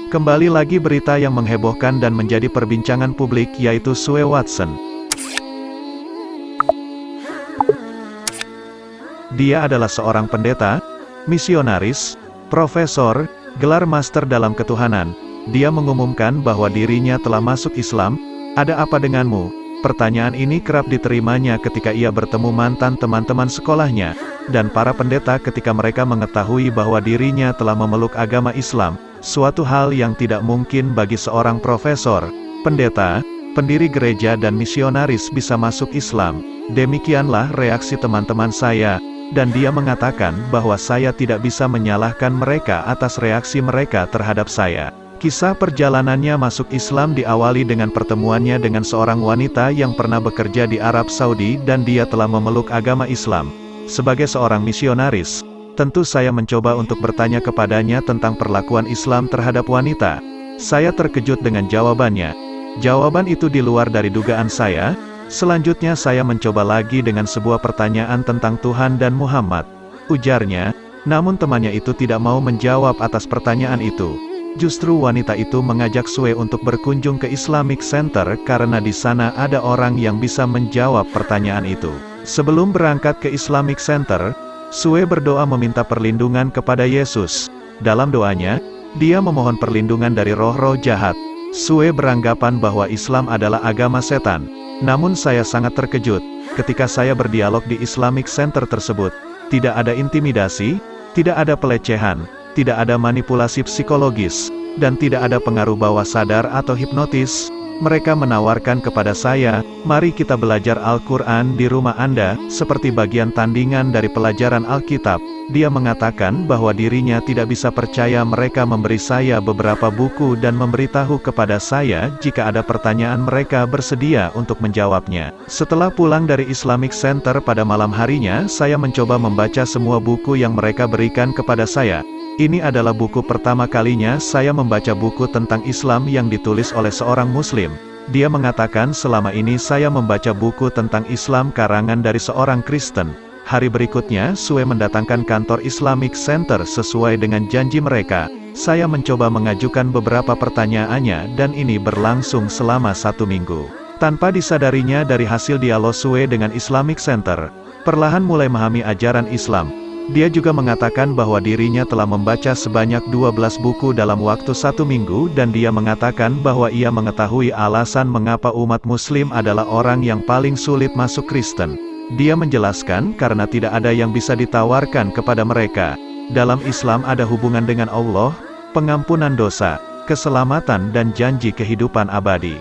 Kembali lagi berita yang menghebohkan dan menjadi perbincangan publik yaitu Sue Watson. Dia adalah seorang pendeta, misionaris, profesor, gelar master dalam ketuhanan. Dia mengumumkan bahwa dirinya telah masuk Islam. Ada apa denganmu? Pertanyaan ini kerap diterimanya ketika ia bertemu mantan teman-teman sekolahnya, dan para pendeta ketika mereka mengetahui bahwa dirinya telah memeluk agama Islam. Suatu hal yang tidak mungkin bagi seorang profesor, pendeta, pendiri gereja dan misionaris bisa masuk Islam. Demikianlah reaksi teman-teman saya, dan dia mengatakan bahwa saya tidak bisa menyalahkan mereka atas reaksi mereka terhadap saya. Kisah perjalanannya masuk Islam diawali dengan pertemuannya dengan seorang wanita yang pernah bekerja di Arab Saudi dan dia telah memeluk agama Islam. Sebagai seorang misionaris, tentu saya mencoba untuk bertanya kepadanya tentang perlakuan Islam terhadap wanita. Saya terkejut dengan jawabannya. Jawaban itu di luar dari dugaan saya. Selanjutnya saya mencoba lagi dengan sebuah pertanyaan tentang Tuhan dan Muhammad. Ujarnya, namun temannya itu tidak mau menjawab atas pertanyaan itu. Justru wanita itu mengajak Sue untuk berkunjung ke Islamic Center karena di sana ada orang yang bisa menjawab pertanyaan itu. Sebelum berangkat ke Islamic Center, Sue berdoa meminta perlindungan kepada Yesus. Dalam doanya, dia memohon perlindungan dari roh-roh jahat. Sue beranggapan bahwa Islam adalah agama setan. Namun saya sangat terkejut, ketika saya berdialog di Islamic Center tersebut. Tidak ada intimidasi, tidak ada pelecehan, tidak ada manipulasi psikologis, dan tidak ada pengaruh bawah sadar atau hipnotis. Mereka menawarkan kepada saya, mari kita belajar Al-Quran di rumah Anda, seperti bagian tandingan dari pelajaran Alkitab. Dia mengatakan bahwa dirinya tidak bisa percaya mereka memberi saya beberapa buku dan memberitahu kepada saya jika ada pertanyaan mereka bersedia untuk menjawabnya. Setelah pulang dari Islamic Center pada malam harinya, saya mencoba membaca semua buku yang mereka berikan kepada saya. Ini adalah buku pertama kalinya saya membaca buku tentang Islam yang ditulis oleh seorang Muslim. Dia mengatakan selama ini saya membaca buku tentang Islam karangan dari seorang Kristen. Hari berikutnya, Sue mendatangkan kantor Islamic Center sesuai dengan janji mereka. Saya mencoba mengajukan beberapa pertanyaannya dan ini berlangsung selama 1 minggu. Tanpa disadarinya dari hasil dialog Sue dengan Islamic Center, perlahan mulai memahami ajaran Islam. Dia juga mengatakan bahwa dirinya telah membaca sebanyak 12 buku dalam waktu 1 minggu dan dia mengatakan bahwa ia mengetahui alasan mengapa umat Muslim adalah orang yang paling sulit masuk Kristen. Dia menjelaskan karena tidak ada yang bisa ditawarkan kepada mereka. Dalam Islam ada hubungan dengan Allah, pengampunan dosa, keselamatan dan janji kehidupan abadi.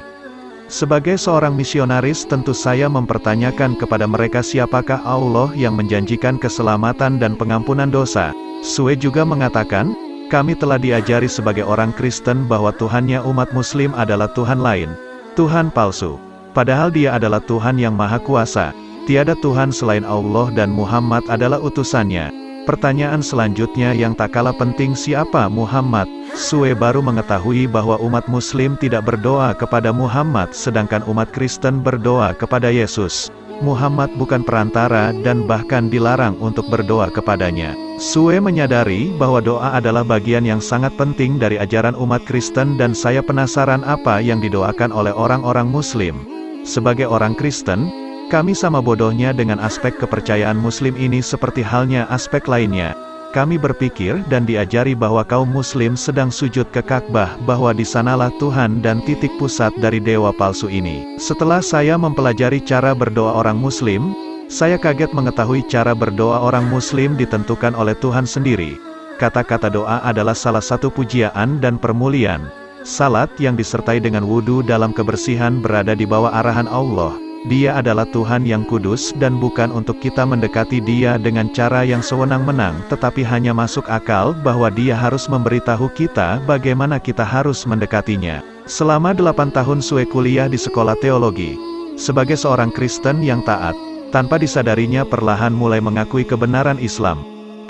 Sebagai seorang misionaris tentu saya mempertanyakan kepada mereka siapakah Allah yang menjanjikan keselamatan dan pengampunan dosa. Sue juga mengatakan, kami telah diajari sebagai orang Kristen bahwa Tuhannya umat Muslim adalah Tuhan lain, Tuhan palsu. Padahal Dia adalah Tuhan yang Maha Kuasa. Tiada Tuhan selain Allah dan Muhammad adalah utusannya. Pertanyaan selanjutnya yang tak kalah penting, siapa Muhammad? Sue baru mengetahui bahwa umat Muslim tidak berdoa kepada Muhammad sedangkan umat Kristen berdoa kepada Yesus. Muhammad bukan perantara dan bahkan dilarang untuk berdoa kepadanya. Sue menyadari bahwa doa adalah bagian yang sangat penting dari ajaran umat Kristen dan saya penasaran apa yang didoakan oleh orang-orang Muslim. Sebagai orang Kristen, kami sama bodohnya dengan aspek kepercayaan Muslim ini seperti halnya aspek lainnya. Kami berpikir dan diajari bahwa kaum Muslim sedang sujud ke Ka'bah, bahwa di sanalah Tuhan dan titik pusat dari dewa palsu ini. Setelah saya mempelajari cara berdoa orang Muslim, saya kaget mengetahui cara berdoa orang Muslim ditentukan oleh Tuhan sendiri. Kata-kata doa adalah salah satu pujian dan permuliaan. Salat yang disertai dengan wudhu dalam kebersihan berada di bawah arahan Allah. Dia adalah Tuhan yang kudus dan bukan untuk kita mendekati Dia dengan cara yang sewenang-wenang, tetapi hanya masuk akal bahwa Dia harus memberitahu kita bagaimana kita harus mendekatinya. Selama 8 tahun Sue kuliah di sekolah teologi. Sebagai seorang Kristen yang taat, tanpa disadarinya perlahan mulai mengakui kebenaran Islam.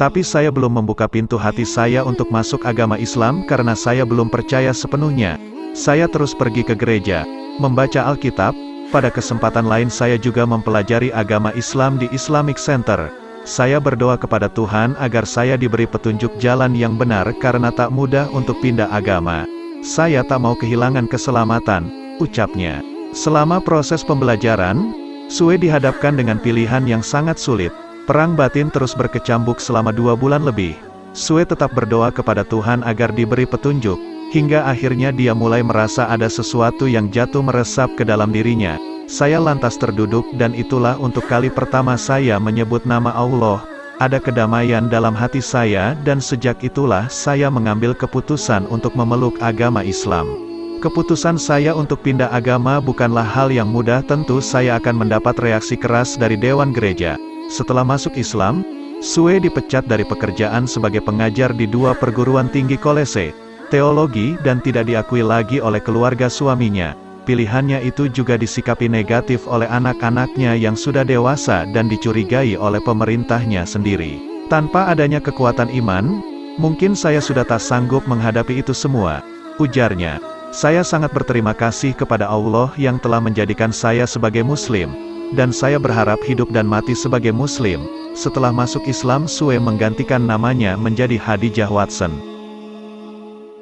Tapi saya belum membuka pintu hati saya untuk masuk agama Islam karena saya belum percaya sepenuhnya. Saya terus pergi ke gereja, membaca Alkitab. Pada kesempatan lain saya juga mempelajari agama Islam di Islamic Center. Saya berdoa kepada Tuhan agar saya diberi petunjuk jalan yang benar karena tak mudah untuk pindah agama. saya tak mau kehilangan keselamatan, ucapnya. Selama proses pembelajaran, Sue dihadapkan dengan pilihan yang sangat sulit. Perang batin terus berkecambuk selama 2 bulan lebih. Sue tetap berdoa kepada Tuhan agar diberi petunjuk, hingga akhirnya dia mulai merasa ada sesuatu yang jatuh meresap ke dalam dirinya. Saya lantas terduduk dan itulah untuk kali pertama saya menyebut nama Allah. Ada kedamaian dalam hati saya dan sejak itulah saya mengambil keputusan untuk memeluk agama Islam. Keputusan saya untuk pindah agama bukanlah hal yang mudah, tentu saya akan mendapat reaksi keras dari Dewan Gereja. Setelah masuk Islam, Sue dipecat dari pekerjaan sebagai pengajar di 2 perguruan tinggi kolese teologi dan tidak diakui lagi oleh keluarga suaminya. Pilihannya itu juga disikapi negatif oleh anak-anaknya yang sudah dewasa dan dicurigai oleh pemerintahnya sendiri. Tanpa adanya kekuatan iman, mungkin saya sudah tak sanggup menghadapi itu semua, ujarnya. Saya sangat berterima kasih kepada Allah yang telah menjadikan saya sebagai Muslim, dan saya berharap hidup dan mati sebagai Muslim. Setelah masuk Islam, Sue menggantikan namanya menjadi Hadijah Watson.